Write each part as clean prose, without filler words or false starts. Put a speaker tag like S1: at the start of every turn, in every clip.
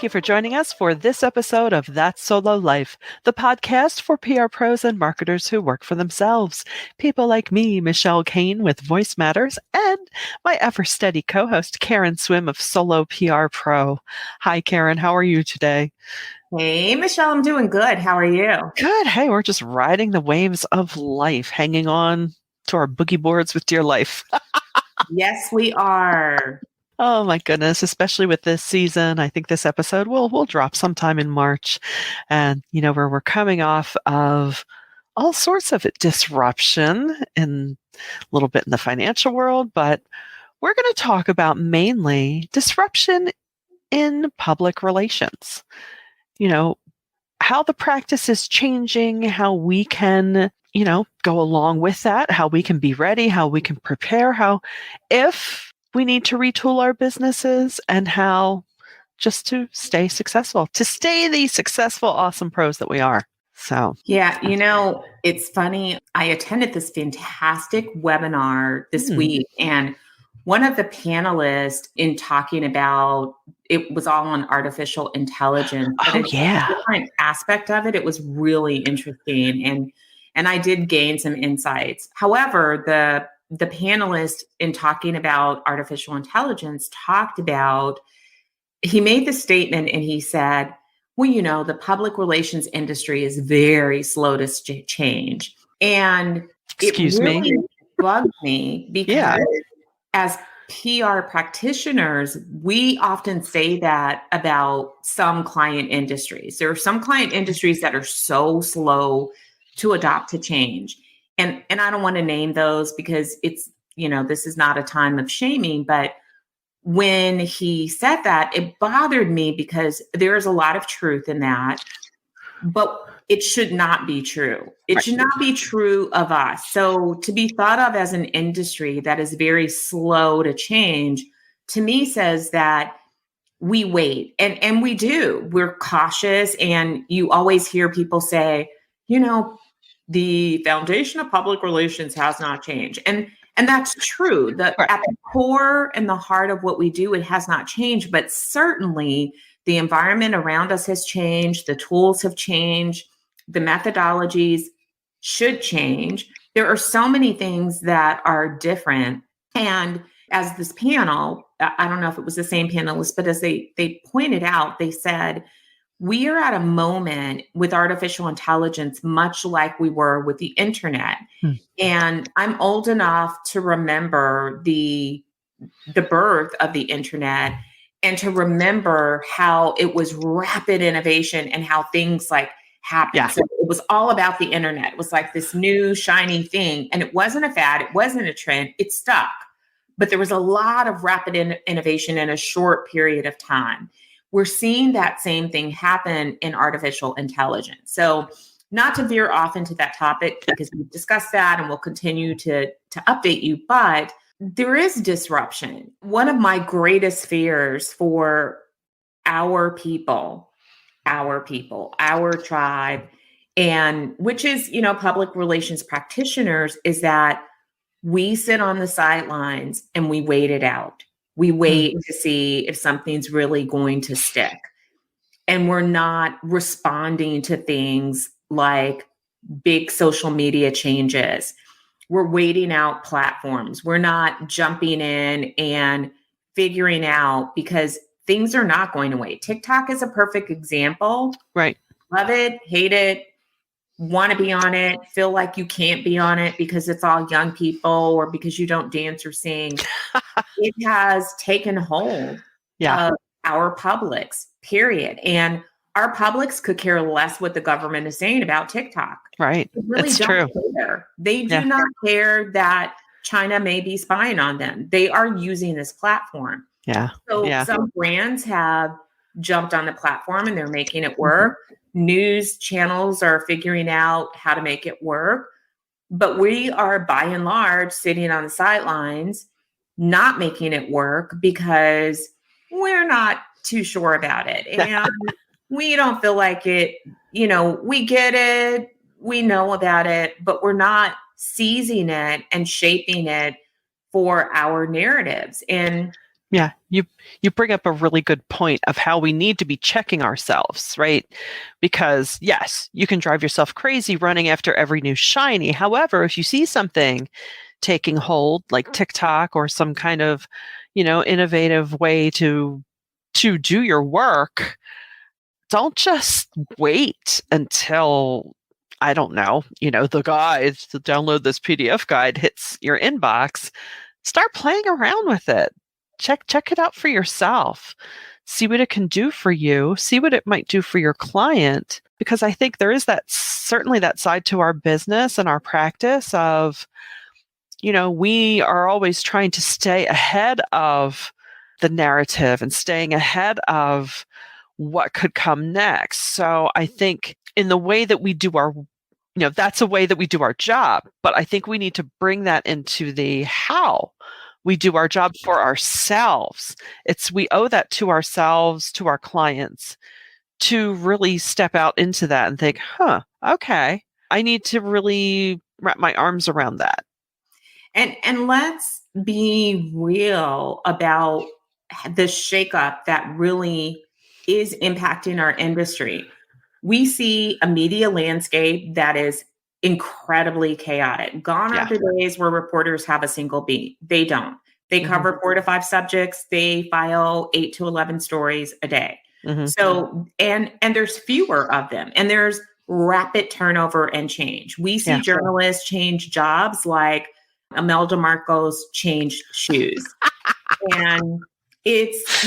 S1: Thank you for joining us for this episode of That's Solo Life, the podcast for PR pros and marketers who work for themselves. People like me, Michelle Kane with Voice Matters, and my ever steady co host, Karen Swim of Solo PR Pro. Hi, Karen. How are you today?
S2: Hey, Michelle, I'm doing good. How are you?
S1: Good. Hey, we're just riding the waves of life, hanging on to our boogie boards with dear life.
S2: Yes, we are.
S1: Oh my goodness, especially with this season. I think this episode will drop sometime in March. And where we're coming off of all sorts of disruption in a little bit in the financial world, but we're going to talk about mainly disruption in public relations. How the practice is changing, how we can, go along with that, how we can be ready, how we can prepare, how if we need to retool our businesses, and how just to stay successful, to stay the successful, awesome pros that we are. So,
S2: yeah, it's funny. I attended this fantastic webinar this week, and one of the panelists in talking about it was all on artificial intelligence.
S1: Oh, yeah.
S2: A different aspect of it. It was really interesting, and I did gain some insights. However, the panelist in talking about artificial intelligence he made the statement and he said, well, the public relations industry is very slow to change. And
S1: Excuse
S2: it really
S1: me.
S2: bugged me because as PR practitioners, we often say that about some client industries. There are some client industries that are so slow to adopt to change. And I don't want to name those because it's, this is not a time of shaming, but when he said that, it bothered me because there is a lot of truth in that, but it should not be true. It should not be true of us. So to be thought of as an industry that is very slow to change, to me says that we wait and we do. We're cautious. And you always hear people say, the foundation of public relations has not changed. And that's true. At the core and the heart of what we do, it has not changed. But certainly the environment around us has changed. The tools have changed. The methodologies should change. There are so many things that are different. And as this panel, I don't know if it was the same panelist, but as they pointed out, they said, we are at a moment with artificial intelligence, much like we were with the internet. And I'm old enough to remember the birth of the internet and to remember how it was rapid innovation and how things like happened.
S1: Yeah.
S2: So it was all about the internet. It was like this new shiny thing. And it wasn't a fad. It wasn't a trend. It stuck. But there was a lot of rapid innovation in a short period of time. We're seeing that same thing happen in artificial intelligence. So not to veer off into that topic because we've discussed that and we'll continue to update you, but there is disruption. One of my greatest fears for our people, our tribe, and which is, public relations practitioners, is that we sit on the sidelines and we wait it out. We wait to see if something's really going to stick. And we're not responding to things like big social media changes. We're waiting out platforms. We're not jumping in and figuring out because things are not going away. TikTok is a perfect example.
S1: Right.
S2: Love it, hate it, want to be on it, feel like you can't be on it because it's all young people or because you don't dance or sing. It has taken hold of our publics, period. And our publics could care less what the government is saying about TikTok.
S1: Right.
S2: They really
S1: It's
S2: don't
S1: true.
S2: care. They do not care that China may be spying on them. They are using this platform.
S1: Yeah.
S2: So some brands have jumped on the platform and they're making it work. News channels are figuring out how to make it work. But we are by and large sitting on the sidelines, not making it work because we're not too sure about it. And we don't feel like it, we get it, we know about it, but we're not seizing it and shaping it for our narratives. And
S1: Yeah, you bring up a really good point of how we need to be checking ourselves, right? Because yes, you can drive yourself crazy running after every new shiny. However, if you see something taking hold like TikTok or some kind of, innovative way to do your work, don't just wait until I don't know, the guide to download this PDF guide hits your inbox. Start playing around with it. Check it out for yourself. See what it can do for you. See what it might do for your client. Because I think there is certainly that side to our business and our practice of, we are always trying to stay ahead of the narrative and staying ahead of what could come next. So I think in the way that we do our that's a way that we do our job. But I think we need to bring that into the how we do our job for ourselves. We owe that to ourselves, to our clients, to really step out into that and think, okay, I need to really wrap my arms around that.
S2: And let's be real about the shakeup that really is impacting our industry. We see a media landscape that is incredibly chaotic. Gone are the days where reporters have a single beat. They don't. They cover 4 to 5 subjects. They file 8 to 11 stories a day. So, and there's fewer of them, and there's rapid turnover and change. We see journalists change jobs like Imelda Marcos changed shoes. And it's,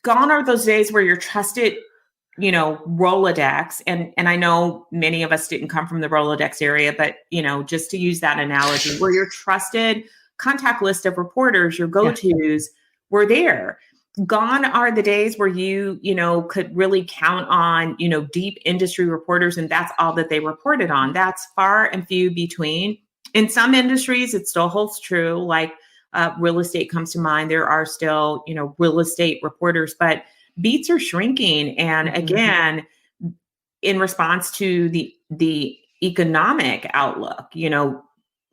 S2: gone are those days where you're trusted, Rolodex. And I know many of us didn't come from the Rolodex area, but, just to use that analogy, where your trusted contact list of reporters, your go-tos were there. Gone are the days where you could really count on, deep industry reporters, and that's all that they reported on. That's far and few between. In some industries, it still holds true. Like real estate comes to mind. There are still, real estate reporters, but beats are shrinking. And again, in response to the economic outlook,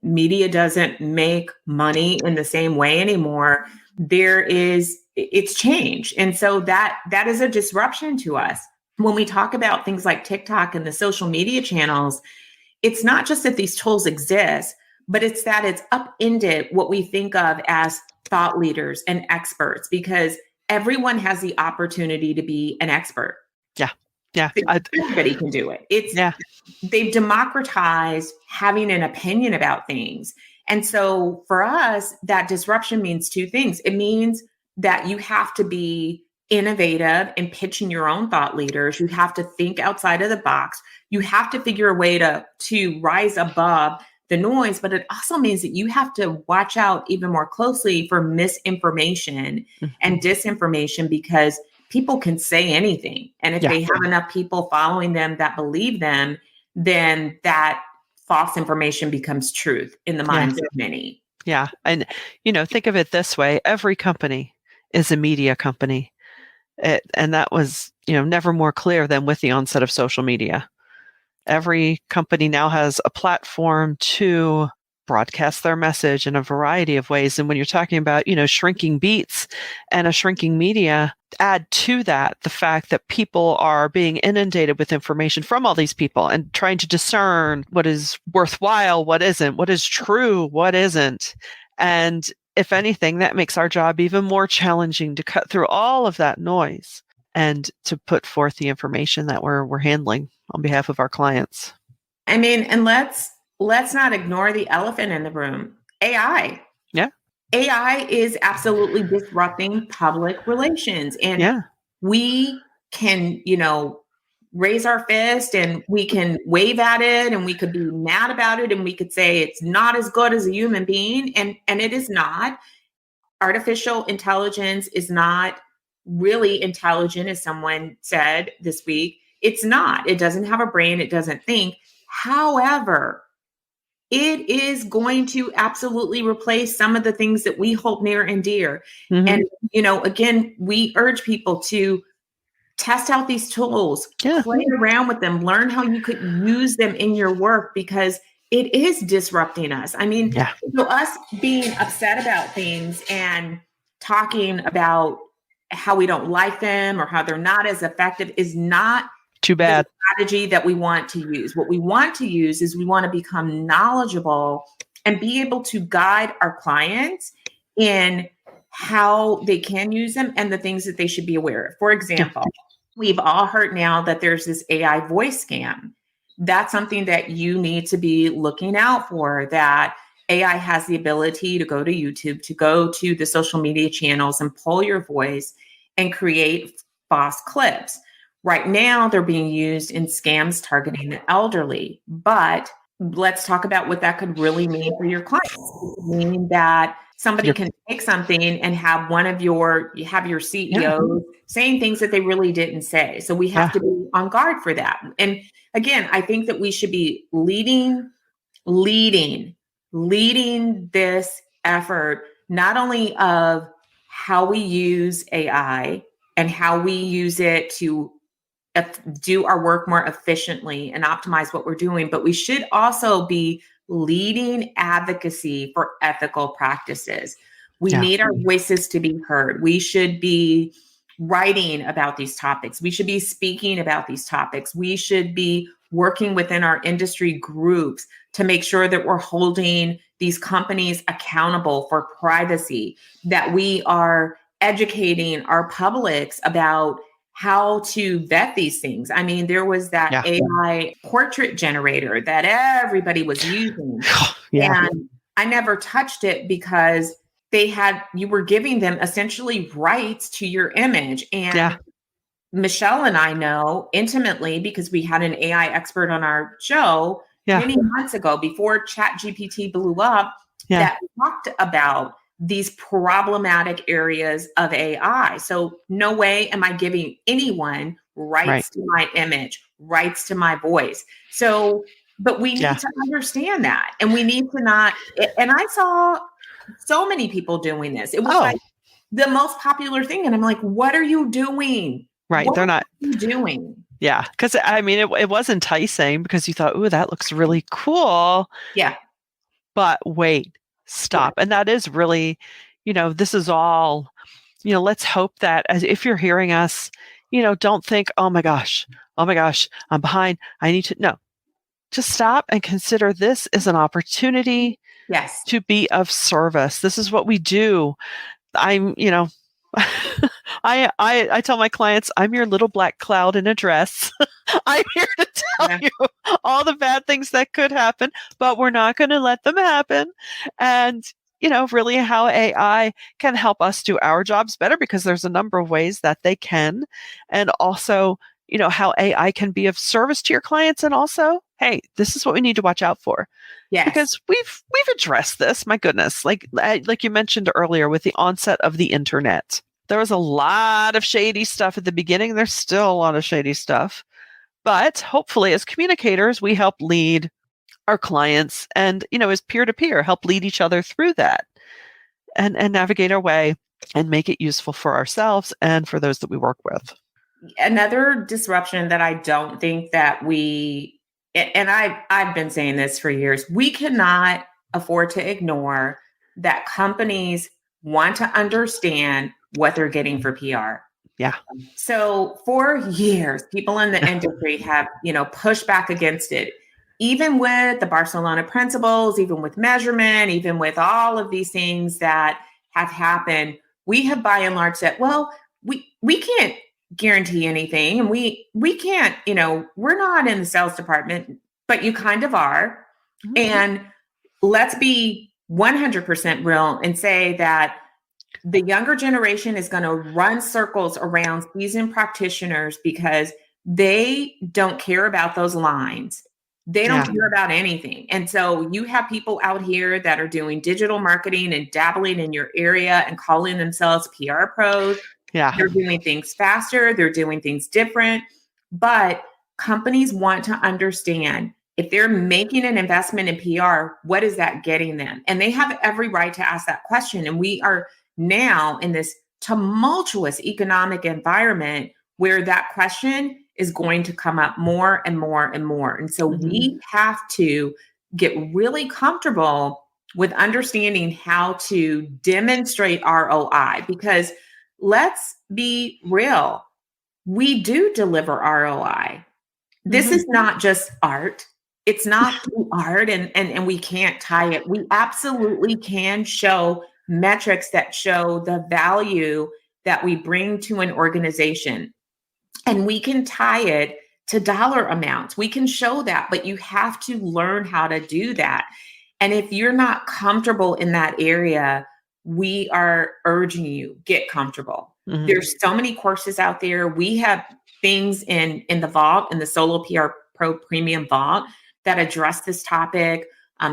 S2: media doesn't make money in the same way anymore. It's changed. And so that is a disruption to us. When we talk about things like TikTok and the social media channels, it's not just that these tools exist, but it's that it's upended what we think of as thought leaders and experts, because everyone has the opportunity to be an expert.
S1: Yeah.
S2: Everybody can do it. They've democratized having an opinion about things. And so for us, that disruption means 2 things. It means that you have to be innovative in pitching your own thought leaders. You have to think outside of the box. You have to figure a way to rise above the noise, but it also means that you have to watch out even more closely for misinformation and disinformation, because people can say anything. And if they have enough people following them that believe them, then that false information becomes truth in the minds of many.
S1: Yeah. And, think of it this way. Every company is a media company. And that was, never more clear than with the onset of social media. Every company now has a platform to broadcast their message in a variety of ways. And when you're talking about, shrinking beats and a shrinking media, add to that the fact that people are being inundated with information from all these people and trying to discern what is worthwhile, what isn't, what is true, what isn't. And if anything, that makes our job even more challenging to cut through all of that noise and to put forth the information that we're handling on behalf of our clients.
S2: I mean, and let's not ignore the elephant in the room, AI.
S1: Yeah.
S2: AI is absolutely disrupting public relations. And we can, raise our fist and we can wave at it and we could be mad about it and we could say it's not as good as a human being. And it is not. Artificial intelligence is not really intelligent, as someone said this week. It's not. It doesn't have a brain. It doesn't think. However, it is going to absolutely replace some of the things that we hold near and dear. And, again, we urge people to test out these tools, play around with them, learn how you could use them in your work, because it is disrupting us. I mean, us being upset about things and talking about how we don't like them or how they're not as effective is not
S1: too bad
S2: the strategy that we want to use. What we want to use is we want to become knowledgeable and be able to guide our clients in how they can use them and the things that they should be aware of. For example, we've all heard now that there's this AI voice scam. That's something that you need to be looking out for, that AI has the ability to go to YouTube, to go to the social media channels and pull your voice and create false clips. Right now, they're being used in scams targeting the elderly. But let's talk about what that could really mean for your clients. It could mean that somebody can take something and have your CEO saying things that they really didn't say. So we have to be on guard for that. And again, I think that we should be leading this effort, not only of how we use AI and how we use it to do our work more efficiently and optimize what we're doing, but we should also be leading advocacy for ethical practices. We need our voices to be heard. We should be writing about these topics. We should be speaking about these topics. We should be working within our industry groups to make sure that we're holding these companies accountable for privacy, that we are educating our publics about how to vet these things. I mean, there was that AI portrait generator that everybody was using. And I never touched it because you were giving them essentially rights to your image. And Michelle and I know intimately, because we had an AI expert on our show many months ago before ChatGPT blew up, that talked about these problematic areas of AI. So no way am I giving anyone rights to my image, rights to my voice. So, but we need to understand that. And we need to not, and I saw so many people doing this. It was like the most popular thing. And I'm like, what are you doing?
S1: Right.
S2: What
S1: They're not
S2: doing.
S1: Yeah. Because I mean, it was enticing because you thought, ooh, that looks really cool.
S2: Yeah.
S1: But wait, stop. And that is really, this is all, let's hope that if you're hearing us, don't think, oh my gosh, I'm behind. I need to, no, just stop and consider this is an opportunity to be of service. This is what we do. I'm, I tell my clients, I'm your little black cloud in a dress. I'm here to tell you all the bad things that could happen, but we're not going to let them happen. And, really how AI can help us do our jobs better, because there's a number of ways that they can. And also, how AI can be of service to your clients. And also, hey, this is what we need to watch out for.
S2: Yes.
S1: Because we've addressed this, my goodness, like you mentioned earlier with the onset of the internet. There was a lot of shady stuff at the beginning. There's still a lot of shady stuff. But hopefully as communicators, we help lead our clients and, as peer-to-peer, help lead each other through that and navigate our way and make it useful for ourselves and for those that we work with.
S2: Another disruption that I don't think that and I've been saying this for years, we cannot afford to ignore that companies want to understand what they're getting for PR.
S1: Yeah.
S2: So for years, people in the industry have, pushed back against it, even with the Barcelona principles, even with measurement, even with all of these things that have happened. We have by and large said, well, we can't guarantee anything. And we can't, we're not in the sales department, but you kind of are. Mm-hmm. And let's be 100% real and say that the younger generation is going to run circles around seasoned practitioners because they don't care about those lines. They don't care about anything. And so you have people out here that are doing digital marketing and dabbling in your area and calling themselves PR pros.
S1: Yeah.
S2: They're doing things faster. They're doing things different. But companies want to understand, if they're making an investment in PR, what is that getting them? And they have every right to ask that question. And we are now in this tumultuous economic environment where that question is going to come up more and more and more. And so we have to get really comfortable with understanding how to demonstrate ROI, because let's be real, we do deliver ROI. This is not just art. It's not art and we can't tie it. We absolutely can show metrics that show the value that we bring to an organization. And we can tie it to dollar amounts. We can show that, but you have to learn how to do that. And if you're not comfortable in that area, we are urging you, get comfortable. There's so many courses out there. We have things in the vault, in the Solo PR Pro Premium Vault, that address this topic.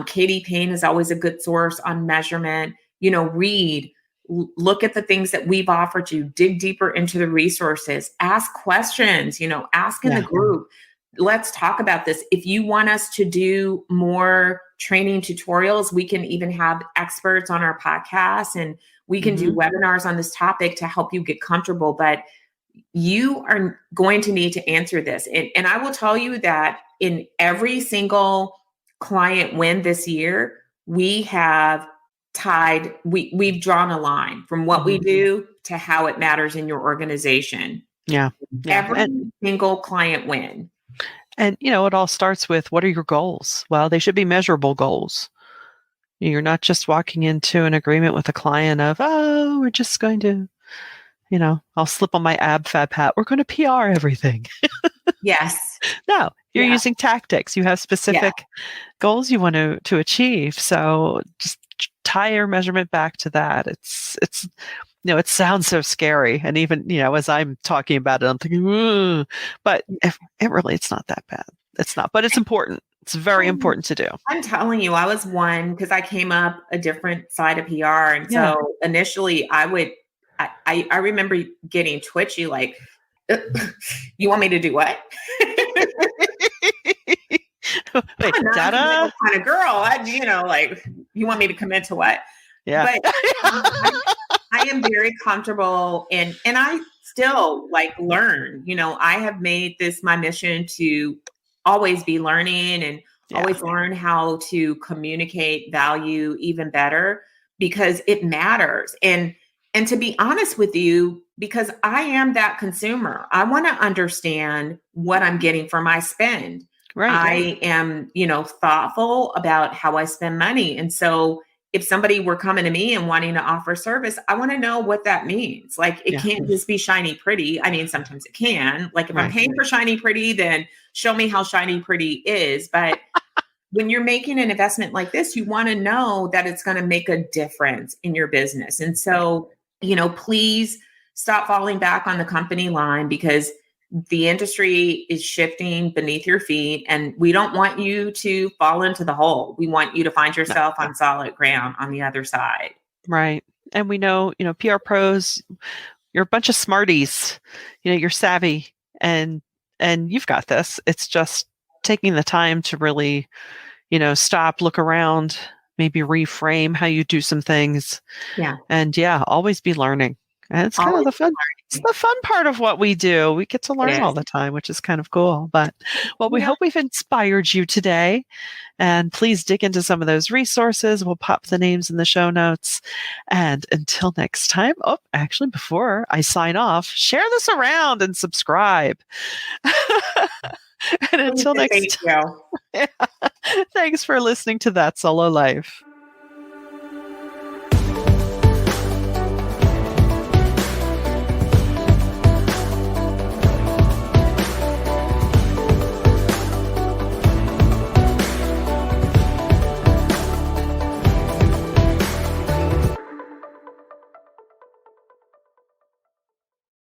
S2: Katie Payne is always a good source on measurement. Read, look at the things that we've offered you, dig deeper into the resources, ask questions, ask in the group. Let's talk about this. If you want us to do more training tutorials, we can even have experts on our podcast, and we can do webinars on this topic to help you get comfortable. But you are going to need to answer this. And I will tell you that in every single client win this year, we have we've drawn a line from what we do to how it matters in your organization.
S1: Yeah.
S2: Every single client win.
S1: And, it all starts with, what are your goals? Well, they should be measurable goals. You're not just walking into an agreement with a client of, oh, we're just going to, I'll slip on my AbFab hat. We're going to PR everything.
S2: Yes.
S1: No, you're using tactics. You have specific goals you want to achieve. So just tie your measurement back to that. It's it sounds so scary. And even, as I'm talking about it, I'm thinking, but it's not that bad. It's not, but it's important. It's very important to do.
S2: I'm telling you, I was one, because I came up a different side of PR. And so initially I remember getting twitchy, like, you want me to do what?
S1: Wait,
S2: I'm not
S1: data?
S2: kind of girl. Like, you want me to commit to what?
S1: Yeah.
S2: But I am very comfortable, and I still learn. I have made this my mission to always be learning and always learn how to communicate value even better, because it matters. And to be honest with you, because I am that consumer, I want to understand what I'm getting for my spend.
S1: Right.
S2: I am, thoughtful about how I spend money. And so if somebody were coming to me and wanting to offer service, I want to know what that means. Like, it can't just be shiny pretty. I mean, sometimes it can. Like, if I'm paying for shiny pretty, then show me how shiny pretty is. But when you're making an investment like this, you want to know that it's going to make a difference in your business. And so, please stop falling back on the company line, because the industry is shifting beneath your feet, and we don't want you to fall into the hole. We want you to find yourself on solid ground on the other side.
S1: Right. And we know, PR pros, you're a bunch of smarties, you're savvy, and you've got this. It's just taking the time to really, stop, look around, maybe reframe how you do some things.
S2: Yeah.
S1: And always be learning. And it's kind of the fun. It's the fun part of what we do. We get to learn all the time, which is kind of cool. But we hope we've inspired you today. And please dig into some of those resources. We'll pop the names in the show notes. And until next time, actually, before I sign off, share this around and subscribe. And until next time, thanks for listening to That Solo Life.